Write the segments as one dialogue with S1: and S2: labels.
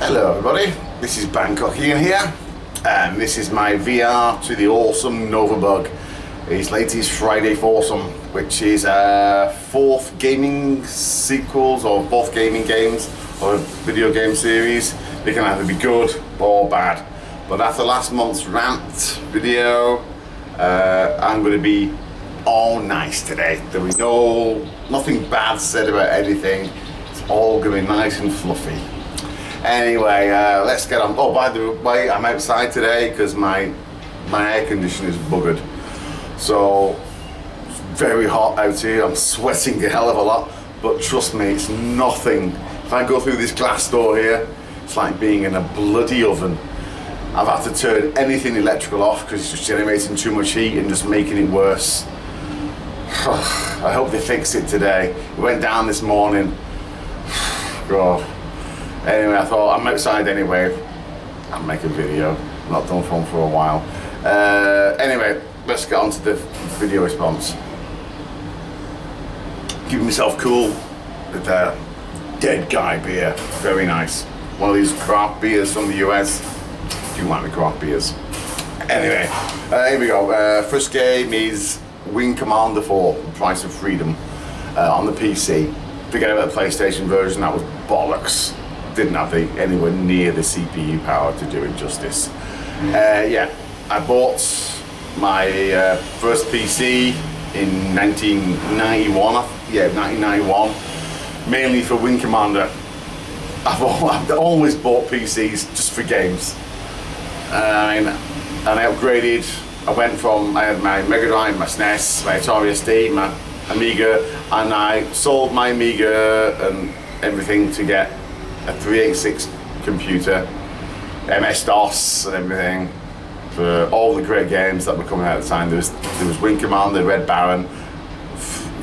S1: Hello everybody, this is Bangkok-Ian here, and this is my VR to the awesome Novabug, his latest Friday Foursome, which is a fourth gaming sequels or fourth gaming games or a video game series. They can either be good or bad, but after last month's rant video, I'm going to be all nice today. There'll be nothing bad said about anything. It's all going to be nice and fluffy. Anyway, let's get on. Oh, by the way, I'm outside today because my air conditioner is buggered. So, it's very hot out here. I'm sweating a hell of a lot, but trust me, it's nothing. If I go through this glass door here, it's like being in a bloody oven. I've had to turn anything electrical off because it's just generating too much heat and just making it worse. I hope they fix it today. It went down this morning. God. Anyway, I thought I'm outside anyway. I'll make a video. Not done one for a while. Anyway, let's get on to the video response. Keeping myself cool with Dead Guy beer. Very nice. One of these craft beers from the US. Do you like the craft beers? Anyway, here we go. First game is Wing Commander 4, Price of Freedom, on the PC. Forget about the PlayStation version, that was bollocks. Didn't have anywhere near the CPU power to do it justice. Yeah, I bought my first PC in 1991. Yeah, 1991, mainly for Wing Commander. I've always bought PCs just for games. And I upgraded. I went from, I had my Mega Drive, my SNES, my Atari ST, my Amiga, and I sold my Amiga and everything to get a 386 computer, MS-DOS and everything, for all the great games that were coming out at the time. There was Wing Commander, Red Baron,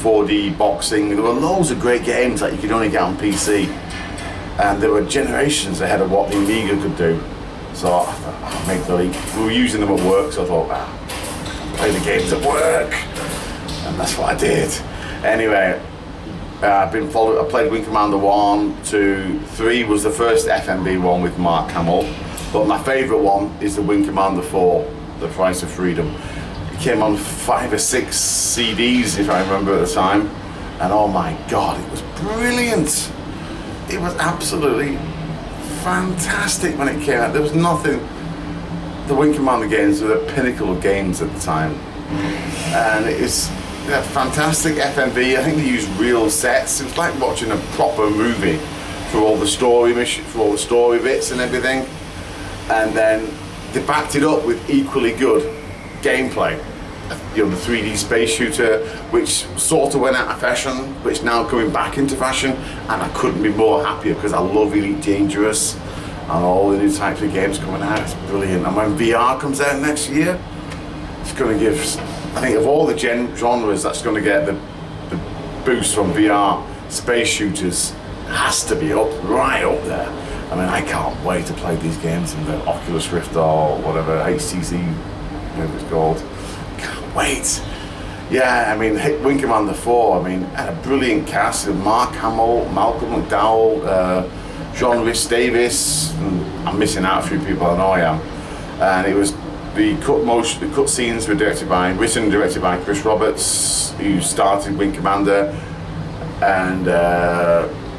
S1: 4D boxing. There were loads of great games that you could only get on PC, and there were generations ahead of what the Amiga could do. So I thought, I'll make the leap. We were using them at work, so I thought, play the games at work, and that's what I did. Anyway, I played Wing Commander 1, 2, 3 was the first FMV one with Mark Hamill, but my favourite one is the Wing Commander 4, The Price of Freedom. It came on 5 or 6 CDs, if I remember at the time, and oh my god, it was brilliant. It was absolutely fantastic when it came out. There was nothing. The Wing Commander games were the pinnacle of games at the time, and it's fantastic FMV. I think they used real sets. It was like watching a proper movie for all the story bits and everything, and then they backed it up with equally good gameplay. You know, the 3D space shooter, which sort of went out of fashion, but it's now coming back into fashion, and I couldn't be more happier because I love Elite Dangerous and all the new types of games coming out. It's brilliant. And when VR comes out next year, it's going to give, I think of all the genres, that's going to get the boost from VR. Space shooters has to be right up there. I mean, I can't wait to play these games in the Oculus Rift or whatever, HTC, whatever it's called. Can't wait. Yeah, I mean, Wing Commander 4, I mean, had a brilliant cast with Mark Hamill, Malcolm McDowell, John Rhys Davis, and I'm missing out a few people, I know I am. And it was, the cut scenes were written and directed by Chris Roberts, who started Wing Commander, and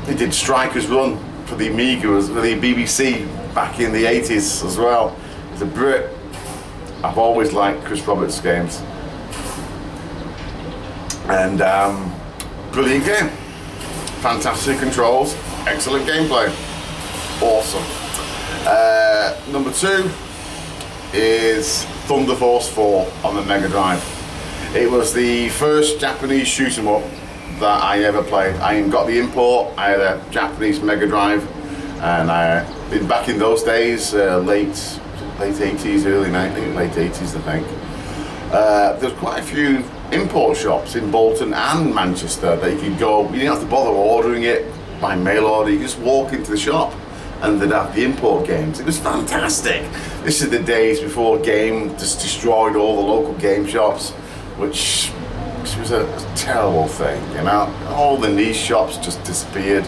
S1: he did Striker's Run for the Amiga, for the BBC back in the 80s as well. He's a Brit. I've always liked Chris Roberts' games. And brilliant game. Fantastic controls, excellent gameplay. Awesome. Number 2 is Thunder Force 4 on the Mega Drive. It was the first Japanese shoot 'em up that I ever played. I got the import. I had a Japanese Mega Drive, and back in those days, late 80s, early 90s, late 80s, I think. There's quite a few import shops in Bolton and Manchester that you could go. You didn't have to bother ordering it by mail order. You just walk into the shop and they'd have the import games. It was fantastic. This is the days before Game just destroyed all the local game shops, which was a terrible thing, you know. All the niche shops just disappeared.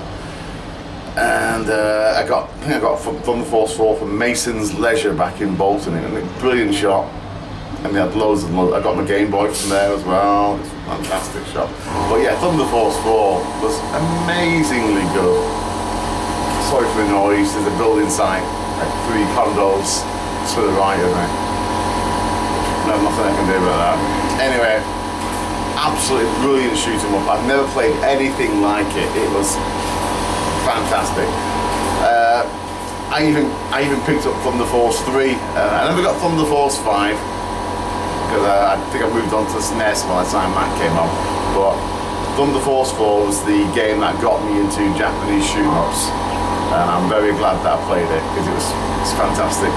S1: And I think I got Thunder Force 4 from Mason's Leisure back in Bolton. And a brilliant shop. And they had loads of I got my Game Boy from there as well. It's a fantastic shop. But yeah, Thunder Force 4 was amazingly good. Sorry for the noise. There's a building site, like 3 condos to the right of me. No, nothing I can do about that. Anyway, absolutely brilliant shoot 'em up. I've never played anything like it. It was fantastic. I even picked up Thunder Force 3. I never got Thunder Force 5 because I think I moved on to SNES by the time that came up. But Thunder Force 4 was the game that got me into Japanese shoot-ups, and I'm very glad that I played it because it's fantastic.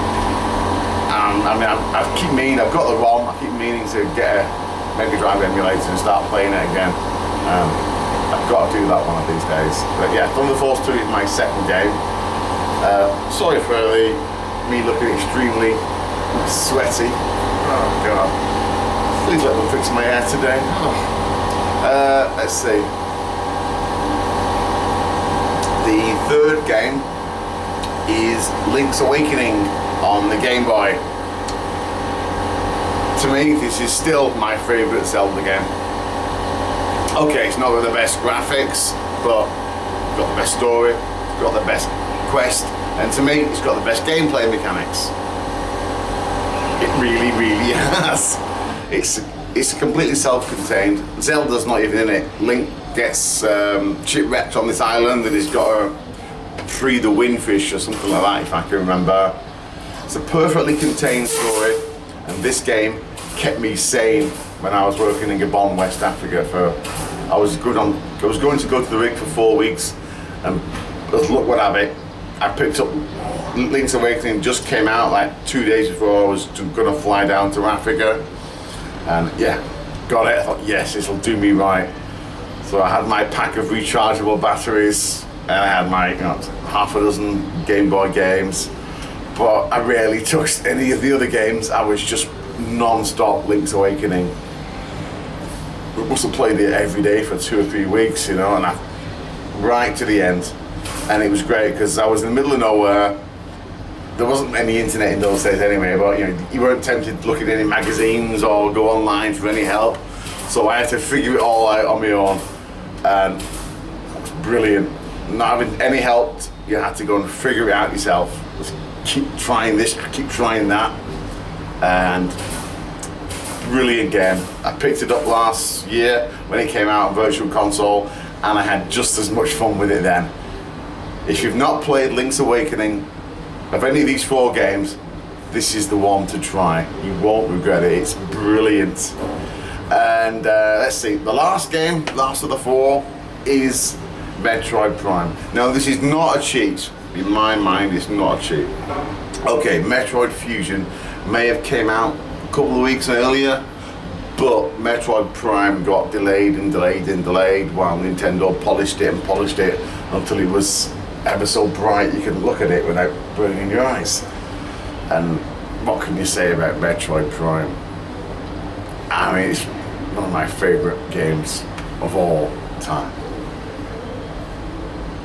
S1: I mean, I've got the ROM. I keep meaning to get a Mega Drive emulator and start playing it again. I've got to do that one of these days. But yeah, Thunder Force 2 is my second game. Sorry for me looking extremely sweaty. Oh god. Please let them fix my hair today. Oh. Let's see. The third game is Link's Awakening on the Game Boy. To me, this is still my favourite Zelda game. Okay, it's not got the best graphics, but it's got the best story, it's got the best quest, and to me, it's got the best gameplay mechanics. It really, really has. It's completely self-contained. Zelda's not even in it. Link gets shipwrecked on this island, and he's got to free the windfish or something like that, if I can remember. It's a perfectly contained story, and this game kept me sane when I was working in Gabon, West Africa. I was going to go to the rig for 4 weeks, and as luck would have it, I picked up Link's Awakening. Just came out like 2 days before I was going to fly down to Africa, and yeah, got it. I thought, yes, this will do me right. So I had my pack of rechargeable batteries, and I had my half a dozen Game Boy games, but I rarely touched any of the other games. I was just non-stop Link's Awakening. We must have played it every day for 2 or 3 weeks, and right to the end. And it was great because I was in the middle of nowhere. There wasn't any internet in those days anyway, but you weren't tempted to look at any magazines or go online for any help. So I had to figure it all out on my own, and it was brilliant. Not having any help, you had to go and figure it out yourself. Just keep trying this, keep trying that, and brilliant game. I picked it up last year when it came out on Virtual Console, and I had just as much fun with it then. If you've not played Link's Awakening, of any of these 4 games, this is the one to try. You won't regret it. It's brilliant. And let's see, the last game, last of the 4, is Metroid Prime. Now, this is not a cheat. In my mind, it's not a cheat. Okay, Metroid Fusion may have came out a couple of weeks earlier, but Metroid Prime got delayed and delayed and delayed while Nintendo polished it and polished it until it was ever so bright you could look at it without burning your eyes. And what can you say about Metroid Prime? I mean, it's one of my favourite games of all time.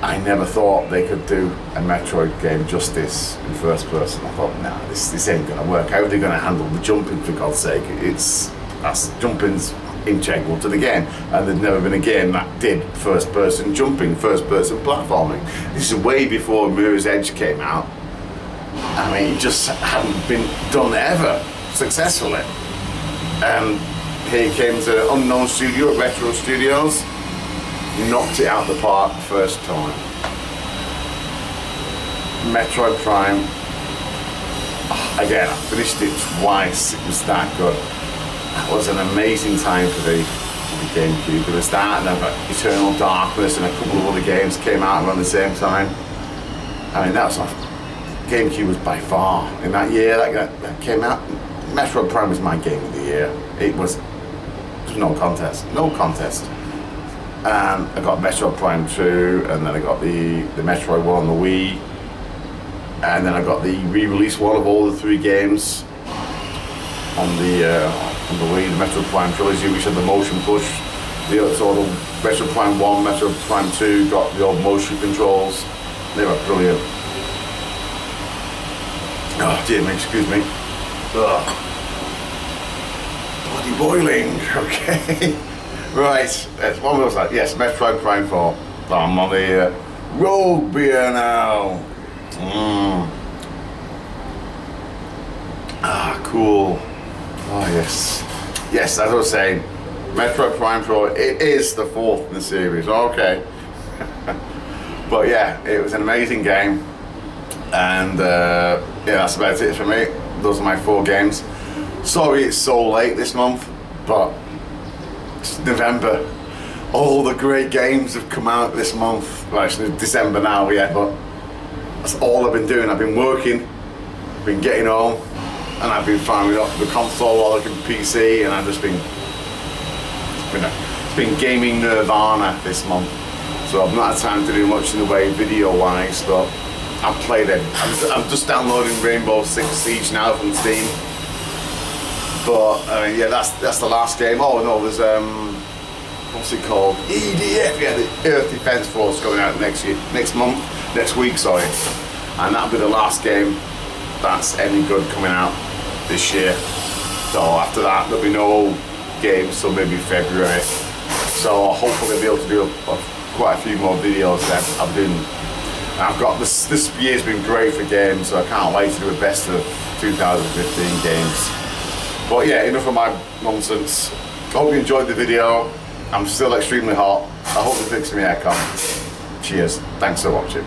S1: I never thought they could do a Metroid game justice in first person. I thought, nah, this ain't gonna work. How are they gonna handle the jumping, for God's sake? Jumping's integral to the game, and there's never been a game that did first person jumping, first person platforming. This is way before Mirror's Edge came out. I mean, it just hadn't been done ever successfully. And here came to unknown studio at Retro Studios, knocked it out the park the first time. Metroid Prime, again, I finished it twice. It was that good. It was an amazing time for the GameCube. There was that, and then Eternal Darkness and a couple of other games came out around the same time. I mean, that was my GameCube was by far in that year that came out. Metroid Prime was my game of the year. It was no contest, no contest. I got Metroid Prime 2, and then I got the Metroid one on the Wii, and then I got the re-release one of all the 3 games on the Wii, the Metroid Prime trilogy, which had the motion push. The Metroid Prime 1, Metroid Prime 2 got the old motion controls. They were brilliant. Oh dear me, excuse me. Ugh. Bloody boiling, okay. Right, what was that? Yes, Metroid Prime 4. Oh, I'm on the rogue beer now. Ah, cool. Oh yes. Yes, as I was saying, Metroid Prime 4, it is the 4th in the series, okay. But yeah, it was an amazing game. And yeah, that's about it for me. Those are my 4 games. Sorry it's so late this month, but it's November. All the great games have come out this month. Well, actually December now, yeah, but that's all I've been doing. I've been working, I've been getting home, and I've been firing up the console while I can PC, and I've just been, it's been gaming nirvana this month. So I've not had time to do much in the way video-wise, but I've played it. I'm just downloading Rainbow Six Siege now from Steam. But yeah, that's the last game. Oh no, there's what's it called? EDF, yeah, the Earth Defense Force going out next week, sorry. And that'll be the last game that's any good coming out this year. So after that, there'll be no games till maybe February. So hopefully I'll be able to do quite a few more videos then. I've got this year's been great for games, so I can't wait to do a best of 2015 games. But yeah, enough of my nonsense. Hope you enjoyed the video. I'm still extremely hot. I hope you fix me aircon. Cheers. Thanks for watching.